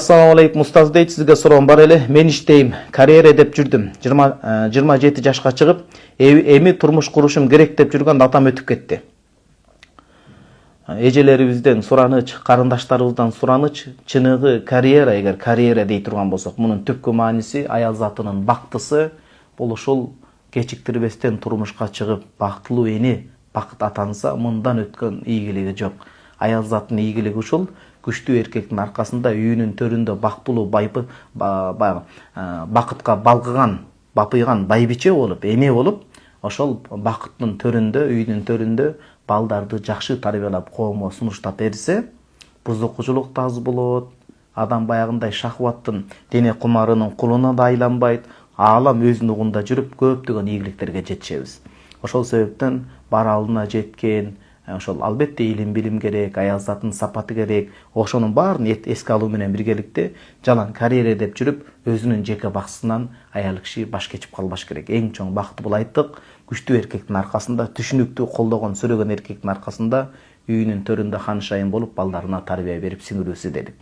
Assalamu alaikum устаз дейт, сизге суроом бар эле. Мен иштейм, карьера деп жүрдүм. 27 жашка чыгып, эми турмуш курушум керек деп жүргөн атам өтүп кетти. Эжелерибизден сураныч, карындаштарыбыздан сураныч, чыныгы карьера, эгер карьера дей турган болсок, мунун түпкү мааниси аял затынын бактысы, бул ушул кечиктирбестен турмушка чыгып, бактылуу эне, бакыт атанса, мындан өткөн ийгилиги жок. Аял заттын ийгилиги ушул, күчтүү эркектин аркасында үйүнүн төрүндө бактылуу бакытка балкыган, бапыйган байбиче болуп, эне болуп, ошол бакыттын төрүндө, үйүнүн төрүндө балдарды жакшы тарбиялап, коомго сунуштап берсе, бузукчулук да аз болот, адам баягындай шахваттын, дене кумарынын кулуна да айланбайт, аалам өзүнүн угунда жүрүп, көптөгөн ийгиликтерге жетишебиз. Ошол себептен бар алдына жеткен, ошол албетте илим билим керек, аял затын сапаты керек. Ошонун баарын эске алуу менен биргеликте жалаң карьера деп жүрүп, өзүнүн жеке баксысынан аял киши баш кечип калбаш керек. Эң чоң бакыт бул айттык, күчтүү эркектин аркасында, түшүнүктүү колдогон, сүрөгөн эркектин аркасында үйүнүн төрүндө ханышайын болуп, балдарына тарбия берип сиңирүүсү дедик.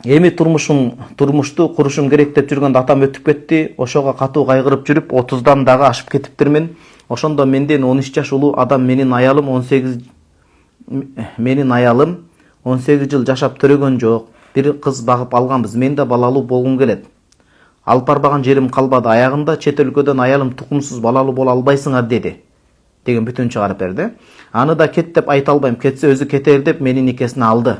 Эми турмушту курушум керек деп жүргөндө атам өтүп кетти. Ошого катуу кайгырып жүрүп, 30дан дагы ашып кетиптирмин. Ошондо менден 13 жаш улуу адам менин аялым 18 жыл жашап төрөгөн жок. Бир кыз багып алганбыз. Мен да балалуу болгум келет. Алып барбаган жерим калбады. Аягында чет өлкөдөн аялым тукумсуз балалуу боло албайсыңар деди. Деген бүтүн чыгарып берди. Аны да кет деп айта албайм. Кетсе өзү кетер деп менин никесине алды.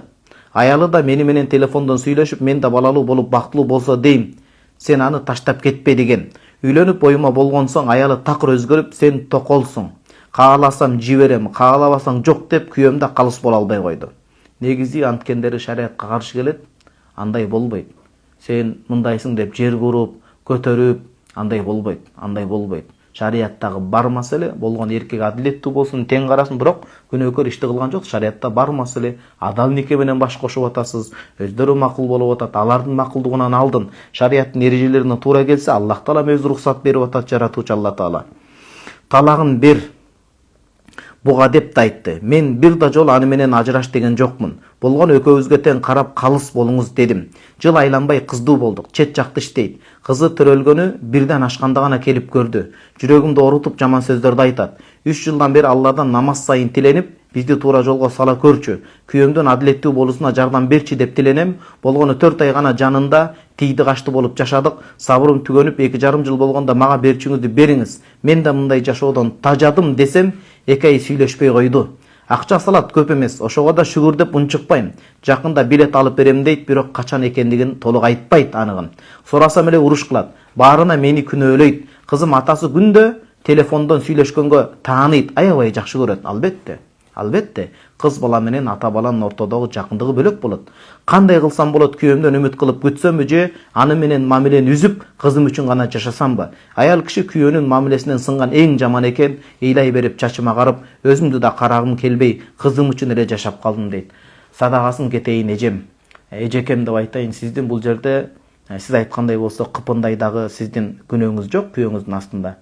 Аялы да мени менен телефондон сүйлөшүп, мен да балалуу болуп бактылуу болсо дейм. Сен аны таштап кетпе деген. Үйлөнүп боюма болгон соң аялы такыр өзгөрүп, сен токолсуң. Кааласам жиберем, каалабасаң жок деп күйөөм да калыс боло албай койду. Негизи анткендери шариатка каршы келет. Андай болбойт. Сен мындайсың деп жер буруп, көтөрүп, андай болбойт. Шариаттагы бар маселе болгон эркек адилеттүү болсун, тең карасын, бирок күнөөкөр ишти кылган жок. Шариатта бар маселе, адал нике менен баш кошуп атасыз, өздөрү макул болуп атат, алардын макулдугунан алдын шариаттын эрежелерине туура келсе, Аллах Таала өз уруксат берип атат, жаратуучу Алла Таала. Талагын бер буга деп да айтты. Мен бир да жолу аны менен ажыраш деген жокмун. Болгон экөөбүзгө тең карап калыс болуңуз дедим. Жыл айланбай кыздуу болдук. Чет жакты иштейт. Кызы төрөлгөнү бирден ашканда гана келип көрдү. Жүрөгүмдү оорутуп жаман сөздөрдү айтат. 3 жылдан бери Алладан намаз сайын тиленип, бизди туура жолго сала көрчү. Күйөөмдүн адилеттүү болуусуна жардам берчи деп тиленем. Болгону 4 ай гана жанында тийди кашты болуп жашадык. Сабырым түгөнүп 2,5 жыл болгондо мага берчиңизди бериңиз. Мен да мындай жашоодон тажадым десем, 2 ай сүйлөшпөй койду. Акча салат көп эмес, ошого да шүгүр деп унчукпайм. Жакында билет алып берем дейт, бирок качан экендигин толук айтпайт аныгын. Сурасам эле уруш кылат. Баарына мени күнөөлөйт. Кызым атасы күндө телефондон сүйлөшкөнгө тааныйт, аябай жакшы көрөт. Албетте, кыз бала менен ата баланын ортодогу жакындыгы бөлөк болот. Кандай кылсам болот, күйөөмдөн үмүт кылып күтсөмбү же аны менен мамилени үзүп, кызым үчүн гана жашасамбы? Аял киши күйөөнүн мамилесинен сынган эң жаман экен, ыйлай берип чачыма карып, өзүмдү да карагым келбей, кызым үчүн эле жашап калдым дейт. Садагасын кетейин эжем. Эжекем деп айтайын, сиздин бул жерде сиз айткандай болсо, кыпындай дагы сиздин күнөөңүз жок, күйөөңүздүн астында.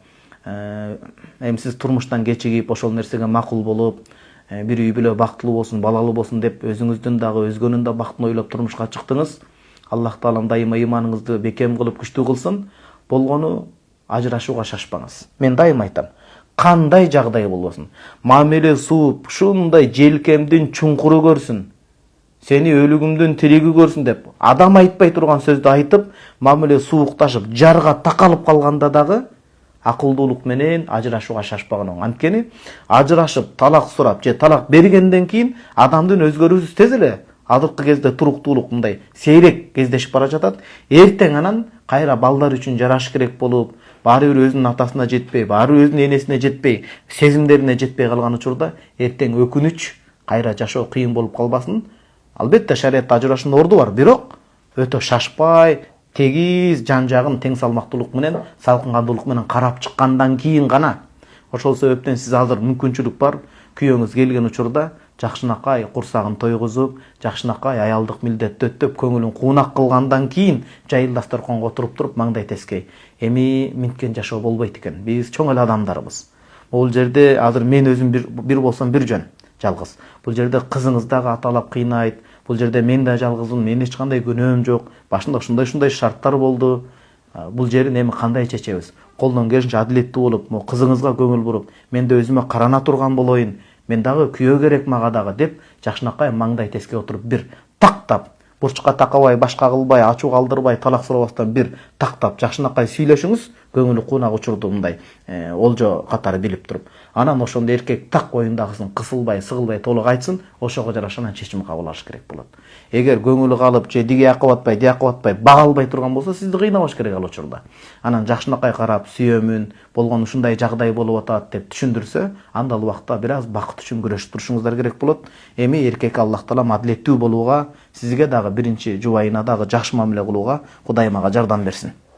Эми сиз турмуштан кечигип, ошол нерсеге макул болуп, бир үй бүлө бактылуу болсун, балалуу болсун деп өзүңүздүн дагы өзгөнүн да бактын ойлоп турмушка чыктыңыз. Аллах Таалам дайыма ыйманыңызды бекем кылып күчтүү кылсын. Болгону ажырашууга шашпаңыз. Мен дайыма айтам, кандай жагдай болбосун, мамиле сууп, ушундай желкемдин чуңкуру көрсүн, сени өлүгүмдүн тириги көрсүн деп адам айтпай турган сөздү айтып, мамиле суукташып, жарга такалып калганда дагы акылдуулук менен ажырашууга шашпаган оң. Анткени ажырашып, талак сурап же талак бергенден кийин адамдын өзгөрүүсү тез эле азыркы кезде туруктуулук мындай сейрек кездешип бара жатат. Эртең анан кайра балдар үчүн жараш керек болуп, баары бир өзүнүн атасына жетпей, баары бир өзүнүн энесине жетпей, сезимдерине жетпей калган учурда эртең өкүнүч, кайра жашоо кыйын болуп калбасын. Албетте шариатта ажырашуунун орду бар, бирок өтө шашпай, тегиз жан-жагын тең салмактуулук менен, салкын менен карап чыккандан кийин гана. Ошол себептен сиз азыр мүмкүнчүлүк бар, күйөөңүз келген учурда жакшынакай курсагын тойгузуп, жакшынакай аялдык милдетти өттөп, көңүлүн куунак кылгандан кийин жайылдас торконго отуруп туруп маңдай тескей. Эми минткен жашоо болбойт экен. Биз чоң эле адамдарбыз. Бул жерде азыр мен өзүм бир болсом бир жөн, жалгыз. Бул жерде кызыңыз дагы аталап кыйнайт, бул жерде мен да жалгызмын, менин эч кандай күнөөм жок, башында ушундай шарттар болду. Бул жерин эми кандай чечебиз? Колдон келишинче адилеттүү болуп, могу кызыңызга көңүл буруп, мен да өзүмө карана турган болоюн, мен дагы күйөө керек мага дагы деп, жакшынакай маңдай теске отуруп бир тактап, бурчка такабай, башка кылбай, ачуу калтырбай, талак сурабастан бир тактап жакшынакай сүйлөшүңүз, көңүлү куунак учурду мындай олжо катары билип туруп. Анан ошондо эркек так оюндагысын кысылбай, сыгылбай толук айтсын, ошого жараша анан чечим кабыл алыш керек болот. Эгер көңүлү калып, же диге акы атпай, диге акы атпай, бага албай турган болсо, сизди кыйнабаш керек ал учурда. Анан жакшынакай карап, сүйөмүн, болгон ушундай жагдай болуп атат деп түшүндүрсө, анда ал убакта бир аз бакыт үчүн күрөшүп турушуңуздар керек болот. Эми эркек Аллах таалам адилеттүү болууга, сизге дагы биринчи жубайына дагы жакшы мамиле кылууга Кудайым ага жардам берсин.